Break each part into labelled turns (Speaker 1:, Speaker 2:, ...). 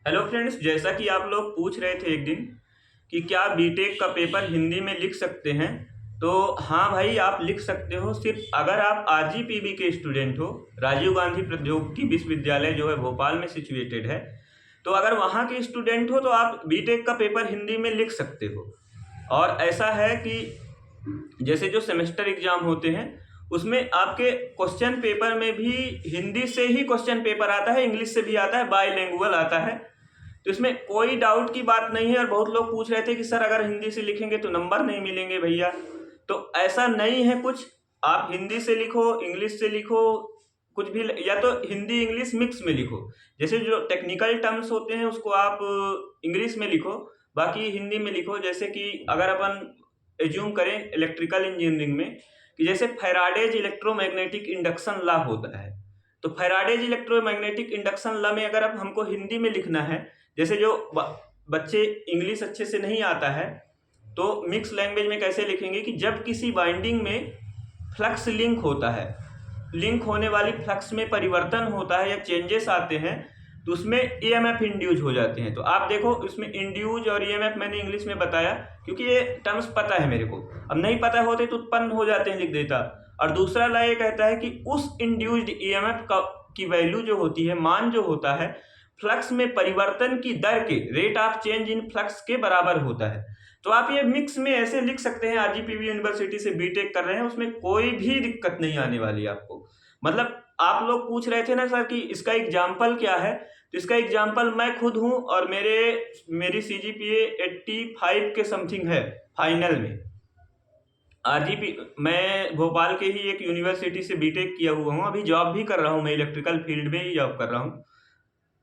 Speaker 1: Hello friends, जैसा कि आप लोग पूछ रहे थे एक दिन कि क्या बीटेक का पेपर हिंदी में लिख सकते हैं। तो हाँ भाई, आप लिख सकते हो, सिर्फ अगर आप आरजीपीवी के स्टूडेंट हो। राजीव गांधी प्रौद्योगिकी विश्वविद्यालय जो है भोपाल में सिचुएटेड है। तो अगर वहाँ के स्टूडेंट हो तो आप बीटेक का पेपर हिंदी में लिख सकते हो। और ऐसा है कि जैसे जो सेमेस्टर एग्जाम होते हैं उसमें आपके क्वेश्चन पेपर में भी हिंदी से ही क्वेश्चन पेपर आता है, इंग्लिश से भी आता है, बाईलिंगुअल आता है। तो इसमें कोई डाउट की बात नहीं है। और बहुत लोग पूछ रहे थे कि सर अगर हिंदी से लिखेंगे तो नंबर नहीं मिलेंगे भैया। तो ऐसा नहीं है कुछ। आप हिंदी से लिखो, इंग्लिश से लिखो, कुछ भी, या तो हिंदी इंग्लिश मिक्स में लिखो। जैसे जो टेक्निकल टर्म्स होते हैं उसको आप इंग्लिश में लिखो, बाकी हिंदी में लिखो। जैसे कि अगर अपन एज्यूम करें इलेक्ट्रिकल इंजीनियरिंग में कि जैसे फैराडेज इलेक्ट्रोमैग्नेटिक इंडक्शन लॉ होता है, तो फैराडेज इलेक्ट्रोमैग्नेटिक इंडक्शन लॉ में अगर अब हमको हिंदी में लिखना है, जैसे जो बच्चे इंग्लिश अच्छे से नहीं आता है तो मिक्स लैंग्वेज में कैसे लिखेंगे कि जब किसी बाइंडिंग में फ्लक्स लिंक होता है, लिंक होने वाली फ्लक्स में परिवर्तन होता है या चेंजेस आते हैं, तो उसमें ईएमएफ इंड्यूज हो जाते हैं। तो आप देखो इसमें इंड्यूज और ईएमएफ मैंने इंग्लिश में बताया क्योंकि ये टर्म्स पता है मेरे को। अब नहीं पता होते तो उत्पन्न हो जाते हैं, लिख देता। और दूसरा लॉ ये कहता है कि उस इंड्यूस्ड ईएमएफ की वैल्यू जो होती है, मान जो होता है, फ्लक्स में परिवर्तन की दर के, rate of change in flux के बराबर होता है। तो आप ये मिक्स में ऐसे लिख सकते हैं। आरजीपीवी यूनिवर्सिटी से बीटेक कर रहे हैं, उसमें कोई भी दिक्कत नहीं आने वाली आपको। मतलब आप लोग पूछ रहे थे ना सर कि इसका एग्जाम्पल क्या है, तो इसका एग्जाम्पल मैं खुद हूं और मेरी सीजीपीए 85 के समथिंग है फाइनल में। आरजीपी मैं भोपाल के ही एक यूनिवर्सिटी से बीटेक किया हुआ हूँ, अभी जॉब भी कर रहा हूँ, मैं इलेक्ट्रिकल फील्ड में ही जॉब कर रहा हूँ।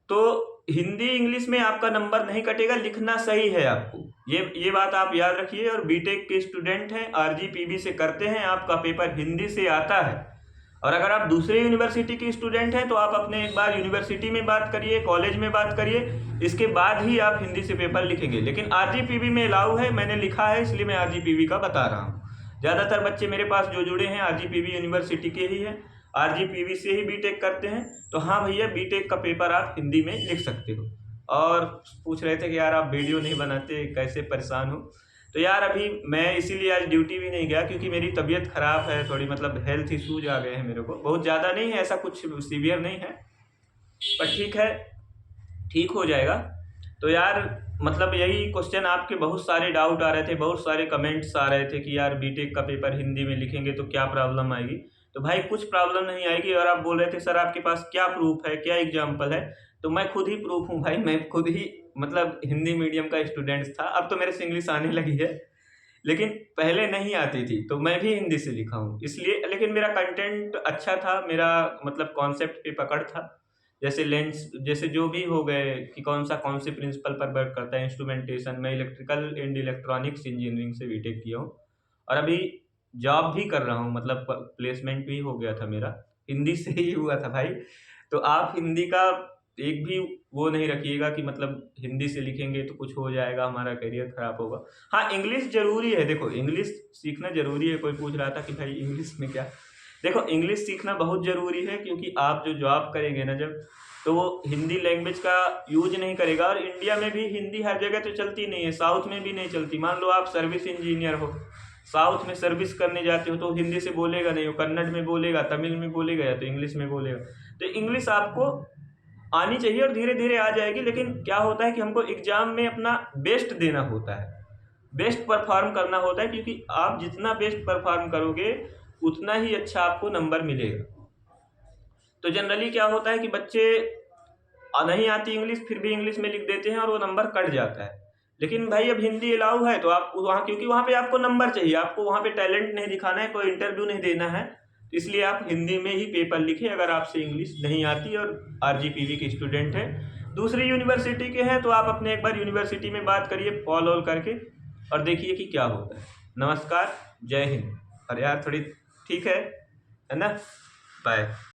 Speaker 1: तो हिंदी इंग्लिश में आपका नंबर नहीं कटेगा, लिखना सही है आपको। ये बात आप याद रखिए। और बीटेक के स्टूडेंट हैं, आरजीपीवी से करते हैं, आपका पेपर हिंदी से आता है। और अगर आप दूसरे यूनिवर्सिटी के स्टूडेंट हैं तो आप अपने एक बार यूनिवर्सिटी में बात करिए, कॉलेज में बात करिए, इसके बाद ही आप हिंदी से पेपर लिखेंगे। लेकिन आरजीपीवी में अलाउ है, मैंने लिखा है इसलिए मैं आरजीपीवी का बता रहा हूँ। ज़्यादातर बच्चे मेरे पास जो जुड़े हैं आरजीपीवी यूनिवर्सिटी के ही हैं, आरजीपीवी से ही बीटेक करते हैं। तो हाँ भैया, बीटेक का पेपर आप हिंदी में लिख सकते हो। और पूछ रहे थे कि यार आप वीडियो नहीं बनाते, कैसे, परेशान हो। तो यार अभी मैं इसीलिए आज ड्यूटी भी नहीं गया क्योंकि मेरी तबीयत ख़राब है थोड़ी, मतलब हेल्थ इश्यूज आ गए हैं मेरे को। बहुत ज़्यादा नहीं है, ऐसा कुछ सीवियर नहीं है, पर ठीक है, ठीक हो जाएगा। तो यार मतलब यही क्वेश्चन, आपके बहुत सारे डाउट आ रहे थे, बहुत सारे कमेंट्स आ रहे थे कि यार बीटेक का पेपर हिंदी में लिखेंगे तो क्या प्रॉब्लम आएगी। तो भाई कुछ प्रॉब्लम नहीं आएगी। और आप बोल रहे थे सर आपके पास क्या प्रूफ है, क्या एग्जाम्पल है, तो मैं खुद ही प्रूफ हूँ भाई। मैं खुद ही मतलब हिंदी मीडियम का स्टूडेंट था, अब तो मेरे से इंग्लिश आने लगी है, लेकिन पहले नहीं आती थी। तो मैं भी हिंदी से लिखा हूँ इसलिए, लेकिन मेरा कंटेंट अच्छा था, मेरा मतलब कॉन्सेप्ट पे पकड़ था। जैसे लेंस, जैसे जो भी हो गए कि कौन से प्रिंसिपल पर वर्क करता है, इंस्ट्रूमेंटेशन। मैं इलेक्ट्रिकल एंड इलेक्ट्रॉनिक्स इंजीनियरिंग से बीटेक किया हूँ और अभी जॉब भी कर रहा हूँ, मतलब प्लेसमेंट भी हो गया था मेरा, हिंदी से ही हुआ था भाई। तो आप हिंदी का एक भी वो नहीं रखिएगा कि मतलब हिंदी से लिखेंगे तो कुछ हो जाएगा, हमारा करियर खराब होगा। हाँ, इंग्लिश जरूरी है, देखो इंग्लिश सीखना जरूरी है। कोई पूछ रहा था कि भाई इंग्लिश में क्या, देखो इंग्लिश सीखना बहुत ज़रूरी है क्योंकि आप जो जॉब करेंगे ना जब, तो वो हिंदी लैंग्वेज का यूज नहीं करेगा। और इंडिया में भी हिंदी हर जगह तो चलती नहीं है, साउथ में भी नहीं चलती। मान लो आप सर्विस इंजीनियर हो, साउथ में सर्विस करने जाते हो तो हिंदी से बोलेगा नहीं, वो कन्नड़ में बोलेगा, तमिल में बोलेगा, या तो इंग्लिश में बोलेगा। तो इंग्लिश आपको आनी चाहिए और धीरे धीरे आ जाएगी। लेकिन क्या होता है कि हमको एग्जाम में अपना बेस्ट देना होता है, बेस्ट परफॉर्म करना होता है, क्योंकि आप जितना बेस्ट परफॉर्म करोगे उतना ही अच्छा आपको नंबर मिलेगा। तो जनरली क्या होता है कि बच्चे नहीं आती इंग्लिश फिर भी इंग्लिश में लिख देते हैं और वो नंबर कट जाता है। लेकिन भाई अब हिंदी अलाउ है तो आप वहाँ, क्योंकि वहाँ पे आपको नंबर चाहिए, आपको वहाँ पे टैलेंट नहीं दिखाना है, कोई इंटरव्यू नहीं देना है, तो इसलिए आप हिंदी में ही पेपर लिखें अगर आपसे इंग्लिश नहीं आती और आरजीपीवी के स्टूडेंट हैं। दूसरी यूनिवर्सिटी के हैं तो आप अपने एक बार यूनिवर्सिटी में बात करिए कॉल वॉल करके और देखिए कि क्या होता है। नमस्कार, जय हिंद। और यार थोड़ी ठीक है ना, बाय।